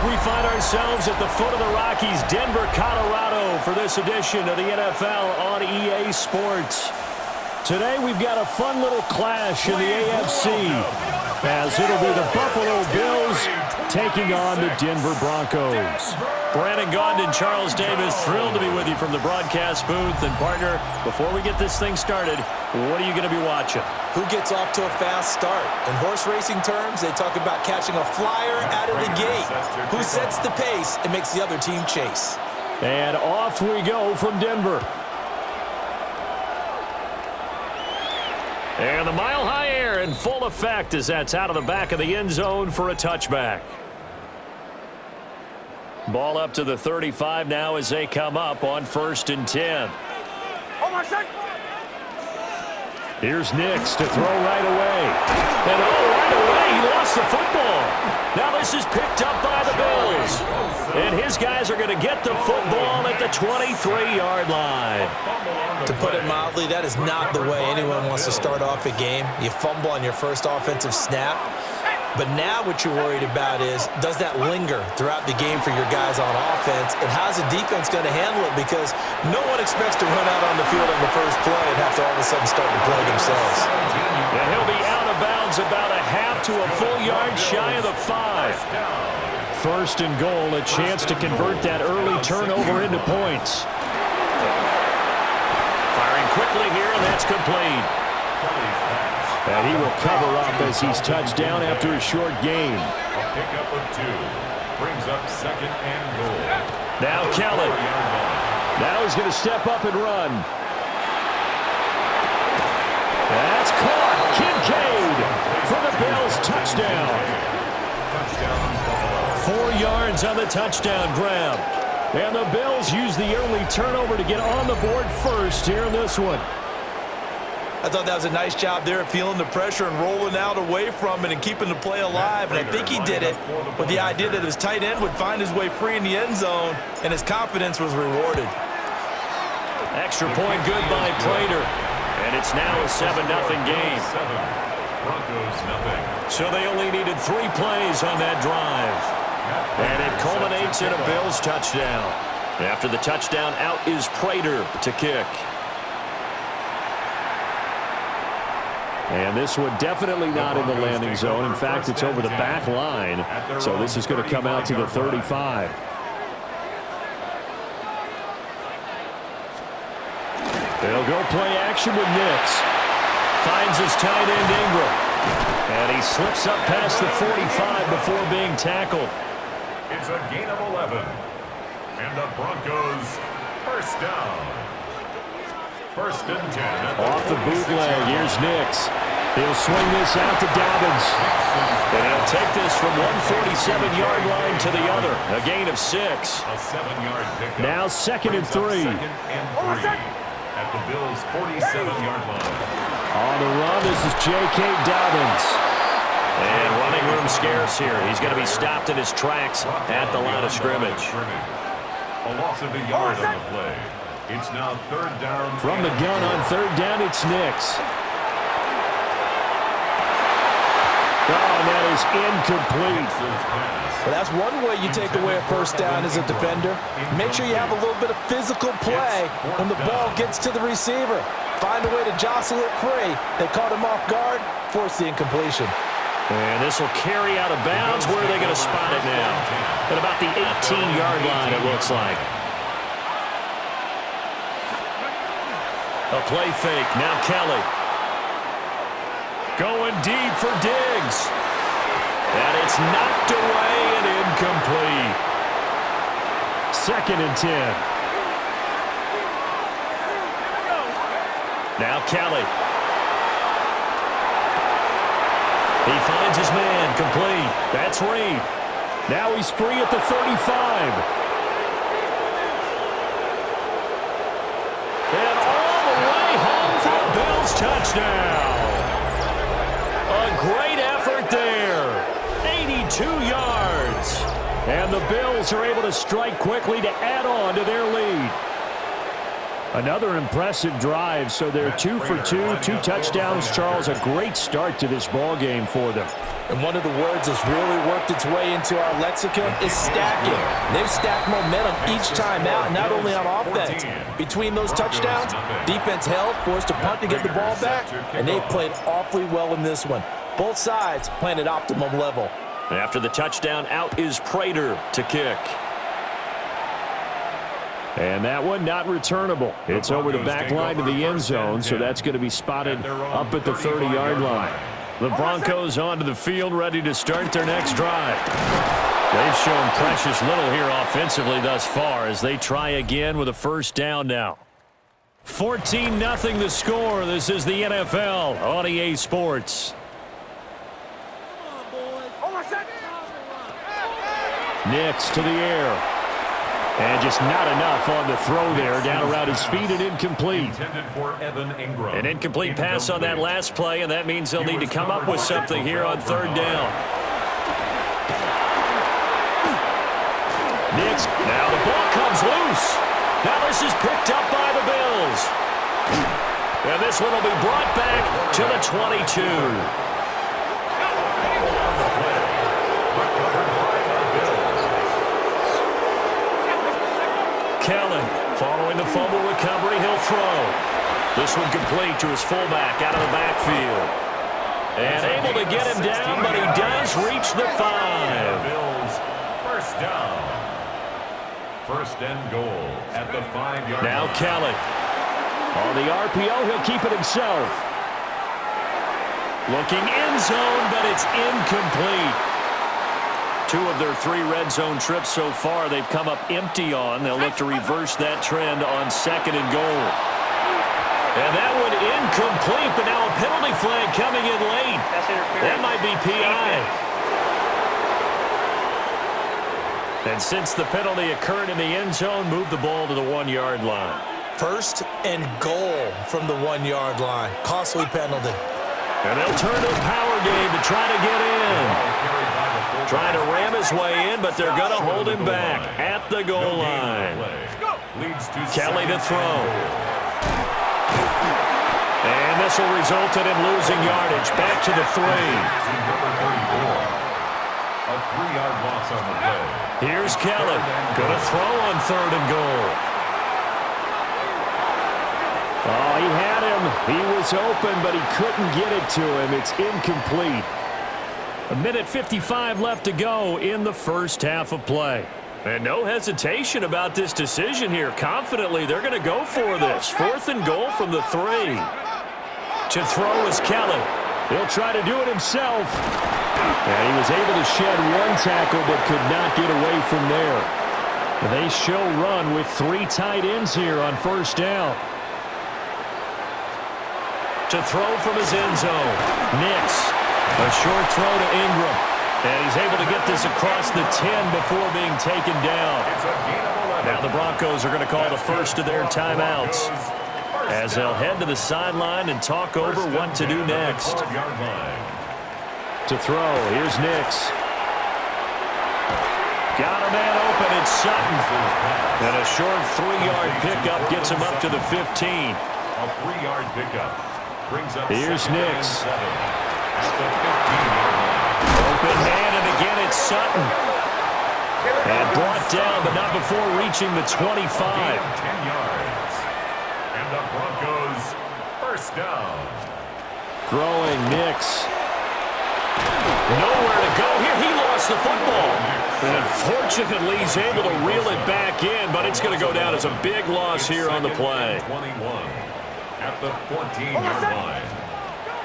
We find ourselves at the foot of the Rockies, Denver, Colorado, for this edition of the NFL on EA Sports. Today we've got a fun little clash in the AFC, as it'll be the Buffalo Bills taking on the Denver Broncos. Brandon Gaudin and Charles Davis, thrilled to be with you from the broadcast booth. And partner, before we get this thing started, what are you going to be watching? Who gets off to a fast start? In horse racing terms, they talk about catching a flyer out of the gate. Who sets the pace and makes the other team chase? And off we go from Denver. And the mile-high air in full effect as that's out of the back of the end zone for a touchback. Ball up to the 35 now as they come up on 1st and 10. Here's Nix to throw right away. And right away, he lost the football. Now this is picked up by the Bills. And his guys are going to get the football at the 23-yard line. To put it mildly, that is not the way anyone wants to start off a game. You fumble on your first offensive snap. But now what you're worried about is, does that linger throughout the game for your guys on offense? And how's the defense going to handle it? Because no one expects to run out on the field on the first play and have to all of a sudden start to play themselves. And he'll be out of bounds about a half to a full yard shy of the 5. 1st and goal, a chance to convert that early turnover into points. Firing quickly here, and that's complete. And he will cover up as he's touched down after a short gain. A pickup of 2 brings up 2nd and goal. Now Kelly. Now he's going to step up and run. That's caught. Kincaid for the Bills. Touchdown. 4 yards on the touchdown grab. And the Bills use the early turnover to get on the board first here in this one. I thought that was a nice job there of feeling the pressure and rolling out away from it and keeping the play alive. And I think he did it with the idea that his tight end would find his way free in the end zone, and his confidence was rewarded. Extra point good by Prater. And it's now a 7-0 game. Broncos nothing. So they only needed 3 plays on that drive. And it culminates in a Bills touchdown. After the touchdown, out is Prater to kick. And this one definitely not in the landing zone. In fact, it's over the back line. So this is going to come out to the 35. They'll go play action with Nix. Finds his tight end Ingram. And he slips up past the 45 before being tackled. It's a gain of 11. And the Broncos first down. 1st and 10. Off the bootleg, here's Nix. He'll swing this out to Dobbins. And he'll take this from one 47-yard line to the other. A gain of 6. A 7-yard pickup. Now 2nd and 3. 2nd and 3 at the Bills' 47-yard line. On the run, this is J.K. Dobbins. And running room scarce here. He's going to be stopped in his tracks at the line of scrimmage. A loss of a yard on the play. It's now 3rd down. From the gun on 3rd down, it's Nix. Oh, and that is incomplete. Well, that's one way you take away a first down as a defender. Make sure you have a little bit of physical play when the ball gets to the receiver. Find a way to jostle it free. They caught him off guard, force the incompletion. And this will carry out of bounds. Where are they going to spot it now? At about the 18-yard line, it looks like. A play fake. Now Kelly. Going deep for Diggs. And it's knocked away and incomplete. 2nd and 10. Now Kelly. He finds his man. Complete. That's Reed. Now he's free at the 35. And all the way home for a Bills touchdown. A great effort there. 82 yards. And the Bills are able to strike quickly to add on to their lead. Another impressive drive, so they're 2 for 2, 2 touchdowns. Charles, a great start to this ball game for them. And one of the words that's really worked its way into our lexicon is stacking. They've stacked momentum each time out, not only on offense. Between those touchdowns, defense held, forced a punt to get the ball back, and they've played awfully well in this one. Both sides playing at optimum level. After the touchdown, out is Prater to kick. And that one not returnable. It's over the back line to the end zone, so that's going to be spotted up at the 30-yard line. The Broncos onto the field, ready to start their next drive. They've shown precious little here offensively thus far as they try again with a first down now. 14-0 the score. This is the NFL on EA Sports. Nix to the air. And just not enough on the throw there. Down around his feet and incomplete. An incomplete pass on that last play, and that means they'll need to come up with something here on third down. Nix. Now the ball comes loose. Now this is picked up by the Bills. And this one will be brought back to the 22. Kellen, following the fumble recovery, he'll throw. This one complete to his fullback out of the backfield. And able to get him down, but he does reach the 5. Bills, first down. First and goal at the 5-yard line. Now Kellen. On the RPO, he'll keep it himself. Looking end zone, but it's incomplete. 2 of their 3 red zone trips so far they've come up empty on. They'll look to reverse that trend on second and goal. And that one incomplete, but now a penalty flag coming in late. That might be PI. And since the penalty occurred in the end zone, move the ball to the 1-yard line. First and goal from the 1-yard line. Costly penalty. And they'll turn to a power game to try to get in. Trying to ram his way in, but they're going to hold him back at the goal line. Kelly to throw. And this will result in him losing yardage. Back to the 3. A 3-yard loss on the play. Here's Kelly. Going to throw on third and goal. Oh, he had him. He was open, but he couldn't get it to him. It's incomplete. 1:55 left to go in the first half of play. And no hesitation about this decision here. Confidently, they're going to go for this. 4th and goal from the 3. To throw is Kelly. He'll try to do it himself. And he was able to shed 1 tackle, but could not get away from there. They show run with 3 tight ends here on first down. To throw from his end zone. Nix. A short throw to Ingram. And he's able to get this across the 10 before being taken down. Now the Broncos are going to call the first of their timeouts as they'll head to the sideline and talk over what to do next. To throw, here's Nix. Got a man open, it's Sutton. And a short 3-yard pickup gets him up to the 15. A 3-yard pickup brings up. Here's Nix. Open man, and again it's Sutton. And brought down, but not before reaching the 25. 10 yards. And the Broncos first down. Throwing Nix. Nowhere to go here. He lost the football. And unfortunately, he's able to reel it back in, but it's going to go down as a big loss here on the play. 21 at the 14-yard line.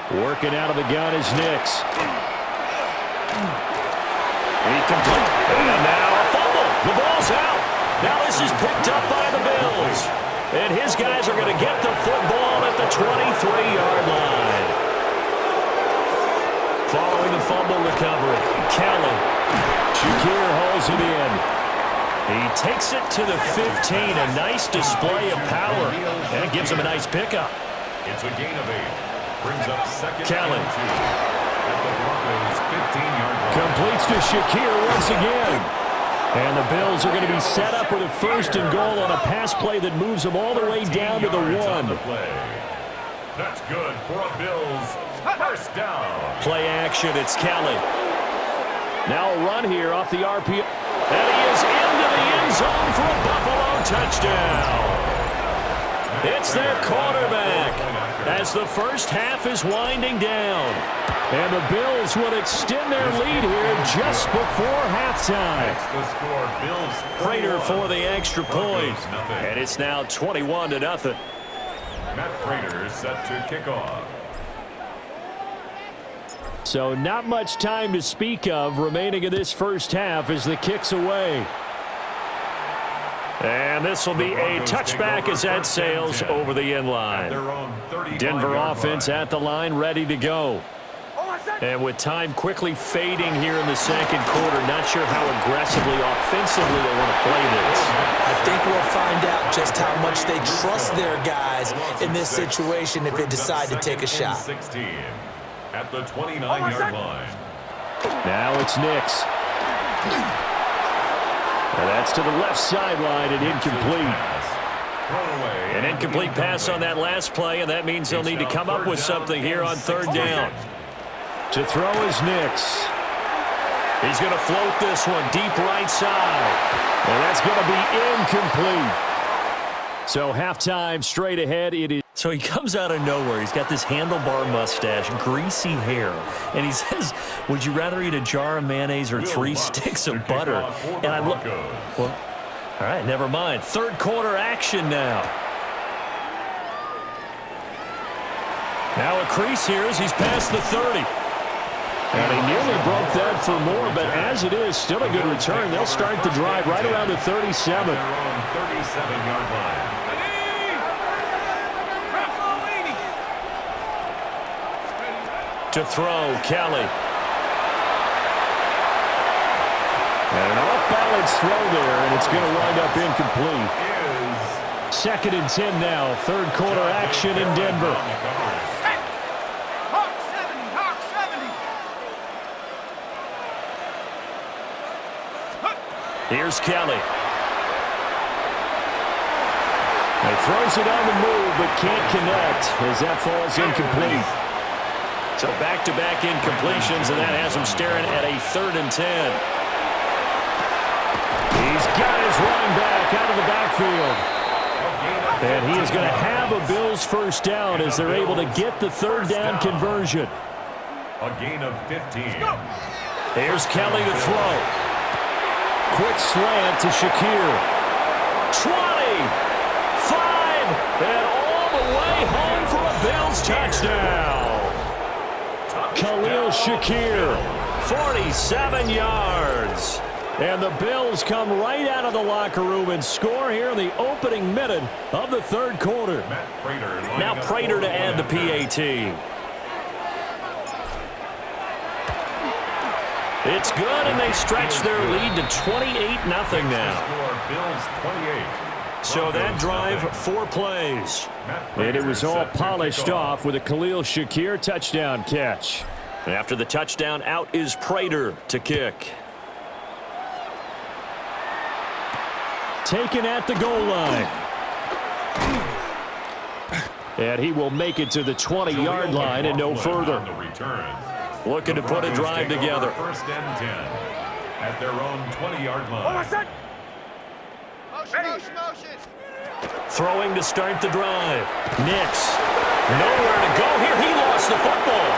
Working out of the gun is Nix. Incomplete. And now a fumble. The ball's out. Now this is picked up by the Bills. And his guys are going to get the football at the 23-yard line. Following the fumble recovery, Kelly. Shakir hauls it in. He takes it to the 15. A nice display of power. And it gives him a nice pickup. It's a gain of 8. Brings up second Kelly. and 2 at the Broncos' 15-yard line. Completes to Shakir once again. And the Bills are going to be set up with a first and goal on a pass play that moves them all the way down to the 1. That's good for a Bills First down. Play action, it's Kelly. Now a run here off the RPO. And he is into the end zone for a Buffalo touchdown. It's their quarterback as the first half is winding down. And the Bills would extend their lead here just before halftime. The score, Bills Prater for the extra point. And it's now 21-0. Matt Prater is set to kick off. So not much time to speak of remaining in this first half as the kick's away. And this will be a touchback as that sails over the end line. Denver offense at the line ready to go. And with time quickly fading here in the second quarter, not sure how aggressively, offensively they want to play this. I think we'll find out just how much they trust their guys in this situation if they decide to take a shot. 16 at the 29-yard line. Now it's Nix. And that's to the left sideline and incomplete. An incomplete pass on that last play, and that means they'll need to come up with something here on third down. To throw is Nix. He's going to float this one deep right side. And that's going to be incomplete. So halftime straight ahead. It is. So he comes out of nowhere. He's got this handlebar mustache, greasy hair. And he says, would you rather eat a jar of mayonnaise or 3 sticks of butter? And I look. Well, all right, never mind. Third quarter action now. Now a crease here as he's past the 30. And he nearly broke that for more, but as it is, still a good return. They'll start the drive right around the 37. 37-yard line. To throw, Kelly. And an off-balance throw there, and it's going to wind up incomplete. Second and 10 now. Third quarter action in Denver. Here's Kelly. He throws it on the move, but can't connect as that falls incomplete. So back-to-back incompletions, and that has him staring at a 3rd and 10. He's got his running back out of the backfield. And he is going to have a Bills first down as they're able to get the third down conversion. A gain of 15. Here's Kelly to throw. Quick slant to Shakir. 20, 5, and all the way home for a Bills touchdown. Khalil Shakir, 47 yards. And the Bills come right out of the locker room and score here in the opening minute of the third quarter. Now Prater to add the PAT. It's good, and they stretch their lead to 28-0 now. So that drive, 4 plays. And it was all polished off with a Khalil Shakir touchdown catch. And after the touchdown, out is Prater to kick. Taken at the goal line. And he will make it to the 20-yard line and no further. Looking to put a drive together. First and 10 at their own 20-yard line. Motion. Throwing to start the drive. Nix. Nowhere to go here. He lost the football.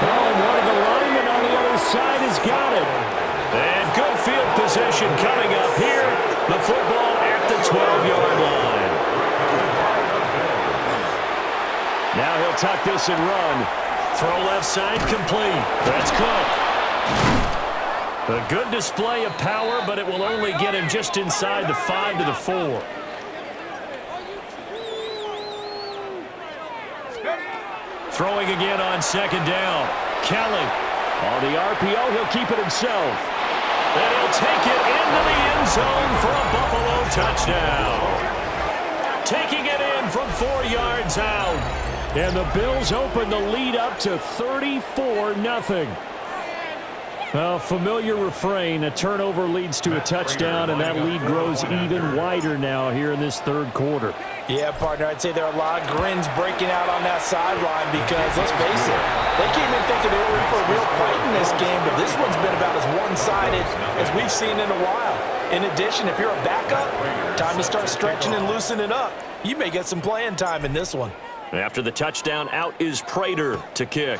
Oh, and one of the linemen on the other side has got it. And good field position coming up here. The football at the 12-yard line. Now he'll tuck this and run. Throw left side complete. That's Cook. A good display of power, but it will only get him just inside the 5 to the 4. Throwing again on second down. Kelly. On the RPO, he'll keep it himself. And he'll take it into the end zone for a Buffalo touchdown. Taking it in from 4 yards out. And the Bills open the lead up to 34-0. Well, familiar refrain. A turnover leads to a touchdown, and that lead grows even wider now here in this third quarter. Yeah, partner, I'd say there are a lot of grins breaking out on that sideline because, let's face it, they came in thinking they were in for a real fight in this game, but this one's been about as one-sided as we've seen in a while. In addition, if you're a backup, time to start stretching and loosening up. You may get some playing time in this one. After the touchdown, out is Prater to kick.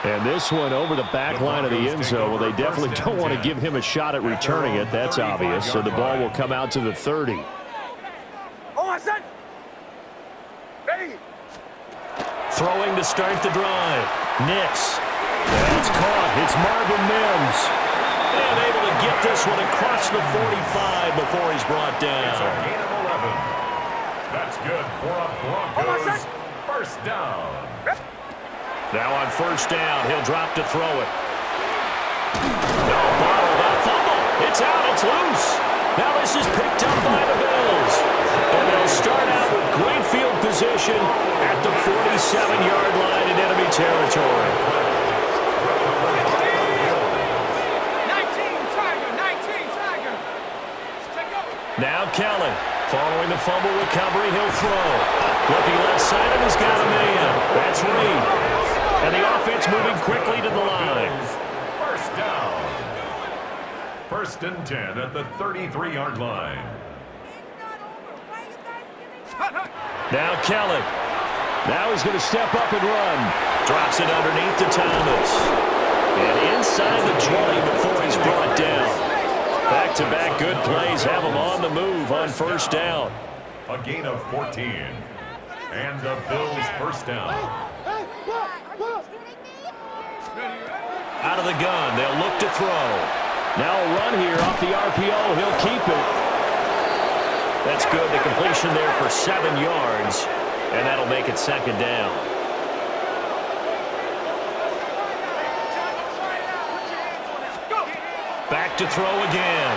And this one over the back line of the end zone. Well, they definitely don't want to give him a shot at returning it. That's obvious. So the ball will come out to the 30. Throwing to start the drive. Nix. That's caught. It's Marvin Mims. And able to get this one across the 45 before he's brought down. It's a gain of 11. That's good for a Broncos first down. Now on first down, he'll drop to throw it. No, bottle, that fumble. It's out, it's loose. Now this is picked up by the Bills. And they'll start out with great field position at the 47-yard line in enemy territory. 19 Tiger. Now Kelly, following the fumble recovery, he'll throw. Looking left side, and he's got a man. That's Reed. And the offense moving quickly to the line. First down. First and 10 at the 33-yard line. Now Kelly. Now he's going to step up and run. Drops it underneath to Thomas. And inside the 20 before he's brought down. Back-to-back good plays have him on the move on first down. A gain of 14. And the Bills first down. Out of the gun, they'll look to throw. Now a run here off the RPO. He'll keep it. That's good. The completion there for 7 yards, and that'll make it second down. Back to throw again.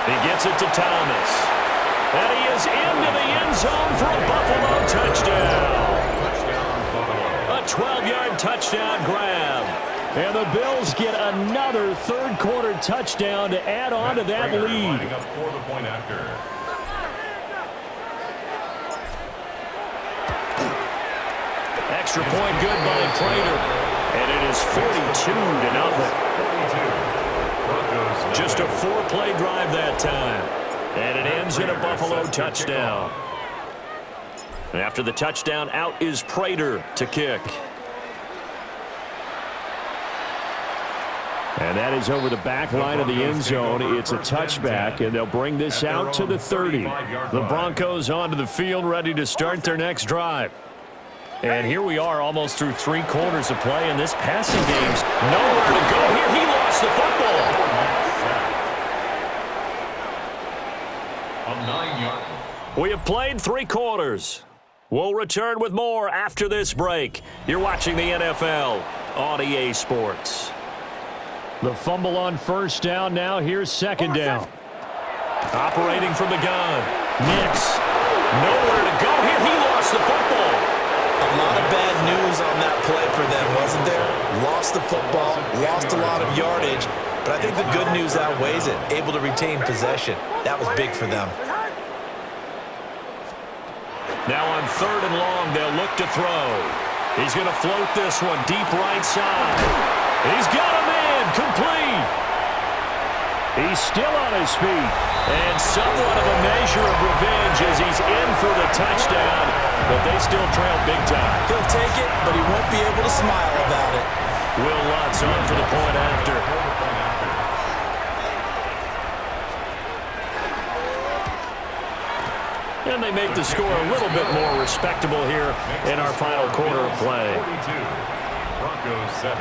He gets it to Thomas. And he is into the end zone for a Buffalo touchdown. A 12-yard touchdown grab. And the Bills get another third-quarter touchdown to add on to that lead. For the point after. Extra point good by Prater. And it is 42-0. Just a 4-play drive that time. And it ends in a Buffalo touchdown. And after the touchdown, out is Prater to kick. And that is over the back line of the end zone. It's a touchback, and they'll bring this out to the 30. The Broncos onto the field, ready to start their next drive. And here we are almost through 3 quarters of play, and this passing game's nowhere to go here. He lost the football. A 9-yard. We have played 3 quarters. We'll return with more after this break. You're watching the NFL on EA Sports. The fumble on first down. Now here's second down. Operating from the gun. Nix. Nowhere to go here. He lost the football. A lot of bad news on that play for them, wasn't there? Lost the football, lost a lot of yardage, but I think the good news outweighs it. Able to retain possession. That was big for them. Now on third and long, they'll look to throw. He's going to float this one deep right side. He's got a man, complete. He's still on his feet. And somewhat of a measure of revenge as he's in for the touchdown, but they still trail big time. He'll take it, but he won't be able to smile about it. Will Lutz on for the point after. And they make the score a little bit more respectable here in our final quarter of play.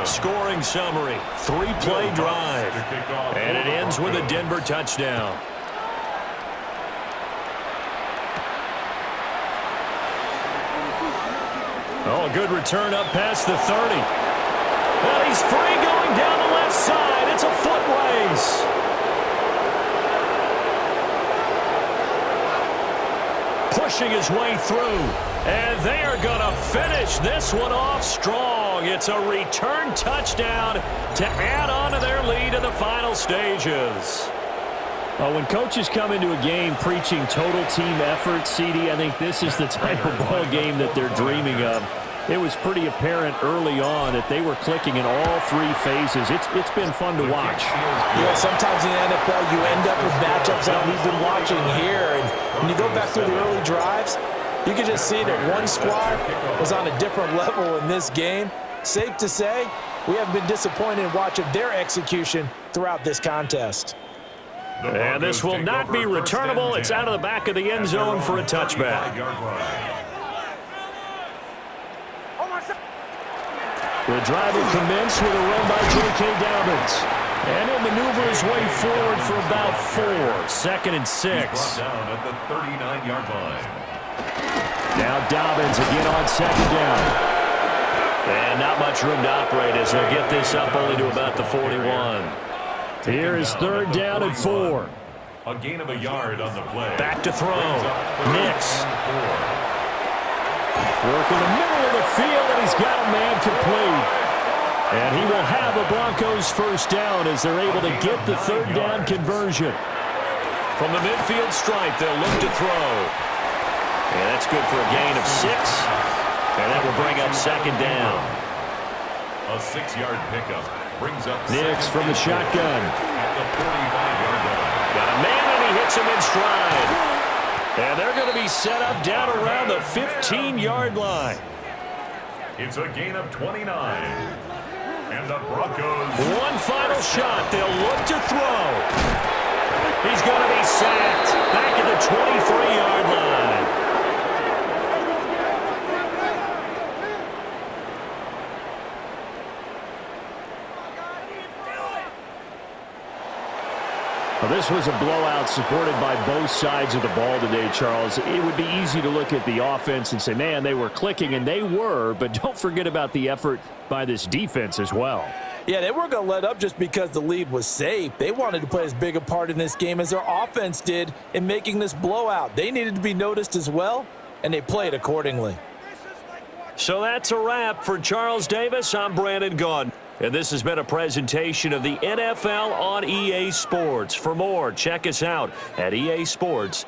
Scoring summary, 3-play drive. And it ends with a Denver touchdown. Oh, a good return up past the 30. And he's free going down the left side. It's a foot race. pushing his way through. And they are going to finish this one off strong. It's a return touchdown to add on to their lead in the final stages. Well, when coaches come into a game preaching total team effort, CD, I think this is the type of ball game that they're dreaming of. It was pretty apparent early on that they were clicking in all three phases. It's been fun to watch. Yeah, sometimes in the NFL you end up with matchups that we've been watching here. And when you go back through the early drives, you can just see that one squad was on a different level in this game. Safe to say, we have been disappointed in watching their execution throughout this contest. And this will not be returnable. It's out of the back of the end zone for a touchback. The drive will commence with a run by J.K. Dobbins. And he'll maneuver his way forward for about 4. 2nd and 6. Down at the 39-yard line. Now Dobbins again on 2nd down. And not much room to operate as he'll get this up only to about the 41. Here is 3rd down and 4. A gain of a yard on the play. Back to throw. Nix. Working the middle of the field, and he's got a man complete. And he will have the Broncos first down as they're able to get the 3rd down conversion. From the midfield stripe, they'll look to throw. And that's good for a gain of 6. And that will bring up 2nd down. A 6-yard pickup brings up Nix from the shotgun. at the 45-yard line. Got a man, and he hits him in stride. And they're going to be set up down around the 15-yard line. It's a gain of 29. And the Broncos. One final shot. They'll look to throw. He's going to be sacked back at the 23-yard line. Well, this was a blowout supported by both sides of the ball today, Charles. It would be easy to look at the offense and say, man, they were clicking, and they were, but don't forget about the effort by this defense as well. Yeah, they weren't going to let up just because the lead was safe. They wanted to play as big a part in this game as their offense did in making this blowout. They needed to be noticed as well, and they played accordingly. So that's a wrap for Charles Davis. I'm Brandon Gaudin. And this has been a presentation of the NFL on EA Sports. For more, check us out at EA Sports.